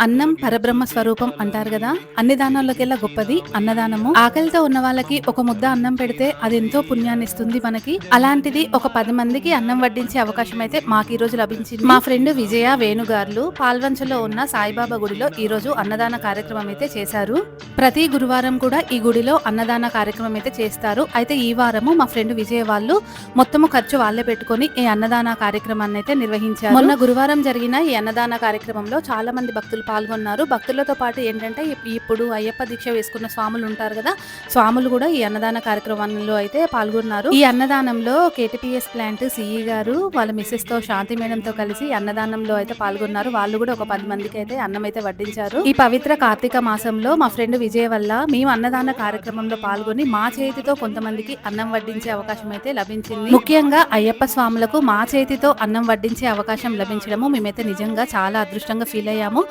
అన్నం పరబ్రహ్మ స్వరూపం అంటారు కదా. అన్ని దానాల్లోకెల్లా గొప్పది అన్నదానము. ఆకలితో ఉన్న వాళ్ళకి ఒక ముద్ద అన్నం పెడితే అది ఎంతో పుణ్యాన్ని ఇస్తుంది మనకి. అలాంటిది ఒక 10 మందికి అన్నం వడ్డించే అవకాశం అయితే మాకు ఈ రోజు లభించింది. మా ఫ్రెండ్ విజయ వేణుగార్లు పాల్వంచలో ఉన్న సాయిబాబా గుడిలో ఈ రోజు అన్నదాన కార్యక్రమం అయితే చేశారు. ప్రతి గురువారం కూడా ఈ గుడిలో అన్నదాన కార్యక్రమం అయితే చేస్తారు. అయితే ఈ వారము మా ఫ్రెండ్ విజయ వాళ్ళు మొత్తము ఖర్చు వాళ్ళే పెట్టుకొని ఈ అన్నదాన కార్యక్రమాన్ని అయితే నిర్వహించారు. మొన్న గురువారం జరిగిన ఈ అన్నదాన కార్యక్రమంలో చాలా మంది భక్తులు పాల్గొన్నారు. భక్తులతో పాటు ఏంటంటే ఇప్పుడు అయ్యప్ప దీక్ష వేసుకున్న స్వాములు ఉంటారు కదా, స్వాములు కూడా ఈ అన్నదాన కార్యక్రమంలో అయితే పాల్గొన్నారు. ఈ అన్నదానంలో కేటీపీఎస్ ప్లాంట్ సిఈ గారు వాళ్ళ మిస్సెస్ తో శాంతి మేడంతో కలిసి అన్నదానంలో అయితే పాల్గొన్నారు. వాళ్ళు కూడా ఒక 10 మందికి అయితే అన్నం అయితే వడ్డించారు. ఈ పవిత్ర కార్తీక మాసంలో మా ఫ్రెండ్ విజయ్ వల్ల మేము అన్నదాన కార్యక్రమంలో పాల్గొని మా చేతితో కొంతమందికి అన్నం వడ్డించే అవకాశం అయితే లభించింది. ముఖ్యంగా అయ్యప్ప స్వాములకు మా చేతితో అన్నం వడ్డించే అవకాశం లభించడము మేమైతే నిజంగా చాలా అదృష్టంగా ఫీల్ అయ్యాము.